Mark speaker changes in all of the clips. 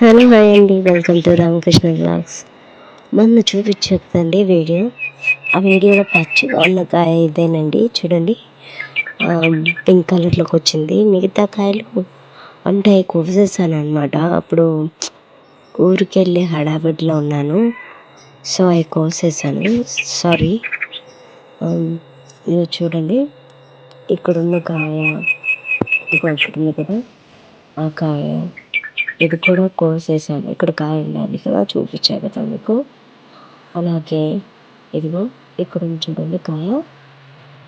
Speaker 1: Hello hi అండి, welcome to Ramakrishna blogs. మొన్న చూపించండి వీడియో. ఆ వీడియోలో పచ్చిగా ఉన్న కాయ ఇదేనండి, చూడండి. పింక్ కలర్లోకి వచ్చింది. మిగతా కాయలు అంటే కోసేసాను అనమాట. అప్పుడు ఊరికి వెళ్ళి హడావిడిలో ఉన్నాను, సో అవి కోసేసాను. సారీ. ఇది చూడండి, ఇక్కడున్న కాయ, ఇక్కడుంది కదా ఆ కాయ, ఇది కూడా కోసేసాను. ఇక్కడ కాయ ఉండాలి కదా, చూపించాను కదా మీకు. అలాగే ఇదిగో ఇక్కడ చూడండి కాయ,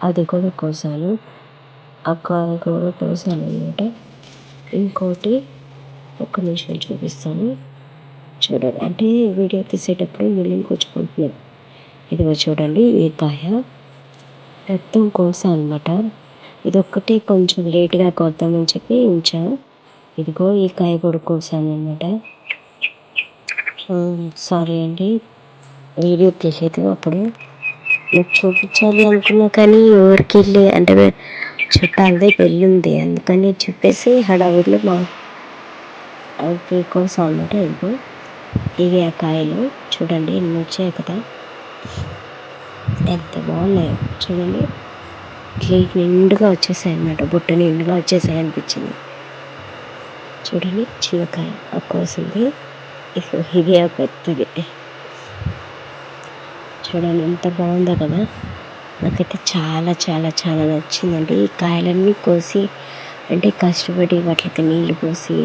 Speaker 1: అది కూడా కోసాను. ఆ కాయ కూడా కోసాను అనమాట. ఇంకోటి ఒక్క నిమిషం చూపిస్తాను చూడండి. అంటే వీడియో తీసేటప్పుడు నీళ్ళు కూర్చుకుంటున్నాను. ఇదిగో చూడండి, ఈ కాయ మొత్తం కోసాను అనమాట. ఇది ఒక్కటి కొంచెం లేట్గా కోద్దామని చెప్పి ఉంచాను. ఇదిగో ఈ కాయ కూడా కోసాను అనమాట. సారీ అండి, వీడియో తీసేది అప్పుడు మీకు చూపించాలి అనుకున్నా, కానీ ఊరికి వెళ్ళి అంటే చుట్టాలదే పెళ్ళి ఉంది, అందుకని చెప్పేసి హడావిడిలో అవి కోసం అనమాట. ఇదిగో ఇవి ఆ కాయలు చూడండి, ఎన్ని వచ్చాయి కదా, ఎంత బాగున్నాయో చూడండి. ప్లేట్ నిండుగా వచ్చేసాయి అనమాట, బుట్ట నిండుగా వచ్చేసాయి అనిపించింది. చూడండి, చిన్నకాయ ఆ కోసింది. ఇది పెద్దది చూడండి, ఎంత బాగుందో కదా. నాకైతే చాలా చాలా చాలా నచ్చిందండి. ఈ కాయలన్నీ కోసి అంటే కష్టపడి వాటికి నీళ్ళు పోసి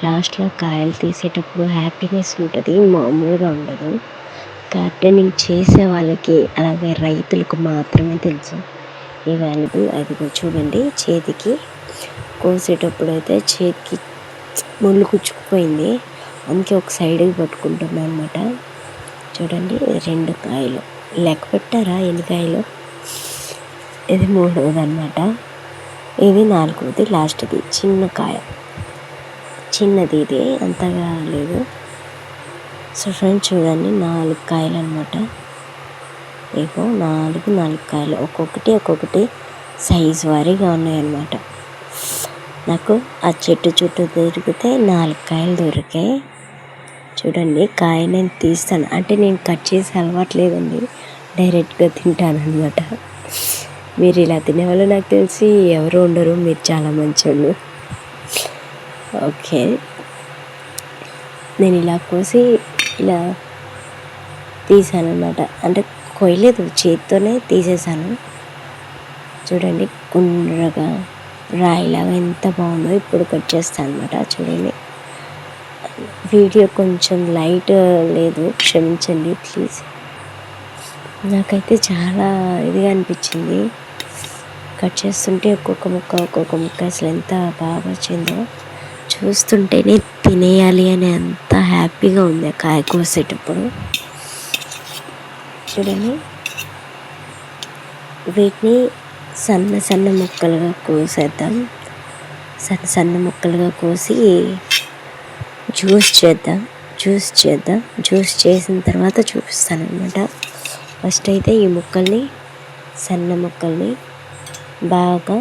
Speaker 1: లాస్ట్లో కాయలు తీసేటప్పుడు హ్యాపీనెస్ ఉంటుంది, మామూలుగా ఉండదు. గార్డెనింగ్ చేసే వాళ్ళకి, అలాగే రైతులకు మాత్రమే తెలుసు ఈ వాల్యూ. అది చూడండి, చేతికి కోసేటప్పుడు అయితే చేతికి ముళ్ళు కుచ్చుకుపోయింది, అందుకే ఒక సైడ్కి పట్టుకుంటున్నాను అనమాట. చూడండి, 2 కాయలు లెక్క పెట్టారా ఎన్ని కాయలు? ఇది 3వది అనమాట. ఇది 4వది, లాస్ట్ది చిన్న కాయ, చిన్నది. ఇది అంతగా లేదు. సో ఫ్రెండ్స్ చూడండి, 4 కాయలు అనమాట. ఇగో 4 కాయలు, ఒక్కొక్కటి సైజు వారీగా ఉన్నాయన్నమాట. నాకు ఆ చెట్టు చుట్టూ దొరికితే 4 కాయలు దొరికాయి. చూడండి, కాయ నేను తీస్తాను అంటే నేను కట్ చేసి అలవాట్లేదండి, డైరెక్ట్గా తింటాను అనమాట. మీరు ఇలా తినేవాళ్ళు నాకు తెలిసి ఎవరు ఉండరు, మీరు చాలా మంచోళ్ళు. ఓకే, నేను ఇలా కోసి ఇలా తీసాను అనమాట. అంటే కొయ్యలేదు, చేతితోనే తీసేసాను. చూడండి, గుండ్రగా రాయిలాగా ఎంత బాగుందో. ఇప్పుడు కట్ చేస్తాను అనమాట. చూడండి, వీడియో కొంచెం లైట్ లేదు, క్షమించండి ప్లీజ్. నాకైతే చాలా ఇదిగా అనిపించింది కట్ చేస్తుంటే. ఒక్కొక్క ముక్క అసలు ఎంత బాగా వచ్చిందో, చూస్తుంటేనే తినేయాలి అని అంత హ్యాపీగా ఉంది ఆ కాయ కోసేటప్పుడు. చూడండి, వీటిని సన్న సన్న ముక్కలుగా కోసేద్దాం. సన్న ముక్కలుగా కోసి జ్యూస్ చేద్దాం. జ్యూస్ చేసిన తర్వాత చూపిస్తాను అనమాట. ఫస్ట్ అయితే ఈ సన్న ముక్కల్ని బాగా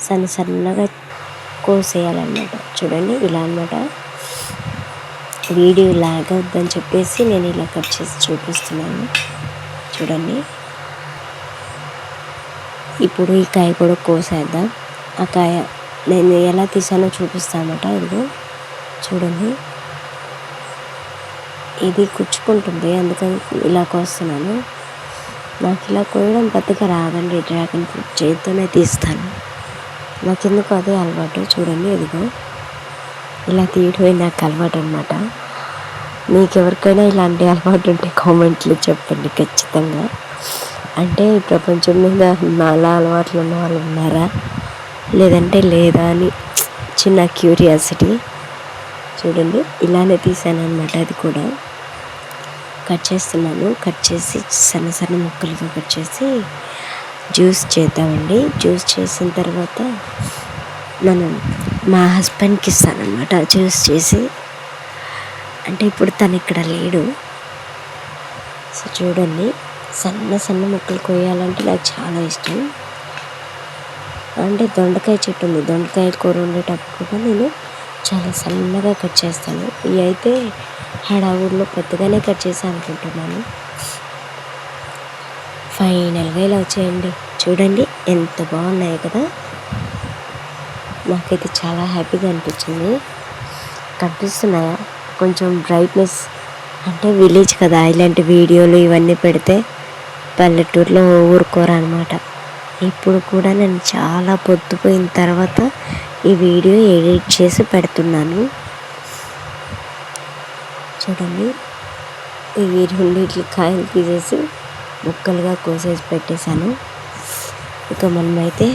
Speaker 1: సన్నగా కోసేయాలన్నమాట. చూడండి, ఇలా అనమాట. వీడియో లాగ్ అవుద్దని చెప్పేసి నేను ఇలా కట్ చేసి చూపిస్తున్నాను. చూడండి, ఇప్పుడు ఈ కాయ కూడా కోసేద్దాం. ఆ కాయ నేను ఎలా తీసానో చూపిస్తాను అన్నమాట. ఇదిగో చూడండి, ఇది కుచ్చుకుంటుంది, అందుకని ఇలా కోస్తున్నాను. నాకు ఇలా కోయడం పెద్దగా రాదండి, డ్రాగన్ ఫ్రూట్ చేతితోనే తీస్తాను, నాకెందుకు అదే అలవాటు. చూడండి, ఇదిగో ఇలా తీయడమే నాకు అలవాటు అనమాట. మీకు ఎవరికైనా ఇలాంటి అలవాటు ఉంటే కామెంట్లో చెప్పండి ఖచ్చితంగా. అంటే ఈ ప్రపంచం మీద నాలా అలవాట్లు ఉన్న వాళ్ళు ఉన్నారా, లేదంటే లేదా అని చిన్న క్యూరియాసిటీ. చూడండి, ఇలానే తీసాను అనమాట. అది కూడా కట్ చేస్తున్నాను. కట్ చేసి సన్న ముక్కలుగా కట్ చేసి జ్యూస్ చేద్దామండి. జ్యూస్ చేసిన తర్వాత మనం మా హస్బెండ్కి ఇస్తానమాట జ్యూస్ చేసి. అంటే ఇప్పుడు తను ఇక్కడ లేడు. సో చూడండి, సన్న ముక్కలు కొయ్యాలంటే నాకు చాలా ఇష్టం. అంటే దొండకాయ చెట్టు ఉంది, దొండకాయ కూర వండేటప్పుడు కూడా నేను చాలా సన్నగా కట్ చేస్తాను. ఇవి అయితే హడావుడిలో పెద్దగానే కట్ చేశాను అనుకుంటున్నాను. ఫైనల్గా ఇలా వచ్చాయండి. చూడండి ఎంత బాగున్నాయో కదా. నాకైతే చాలా హ్యాపీగా అనిపించింది. కనిపిస్తున్నాయా? కొంచెం బ్రైట్నెస్ అంటే విలేజ్ కదా, ఇలాంటి వీడియోలు ఇవన్నీ పెడితే పల్లెటూరులో ఊరుకోరనమాట. ఇప్పుడు కూడా నేను చాలా పొద్దుపోయిన తర్వాత ఈ వీడియో ఎడిట్ చేసి పెడుతున్నాను. చూడండి, ఇవి రెండిట్లు కాయలు తీసేసి ముక్కలుగా కోసేసి పెట్టేశాను. ఇక మనమైతే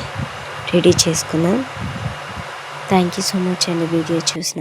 Speaker 1: రెడీ చేసుకుందాం. థ్యాంక్ యూ సో మచ్ అండి వీడియో చూసిన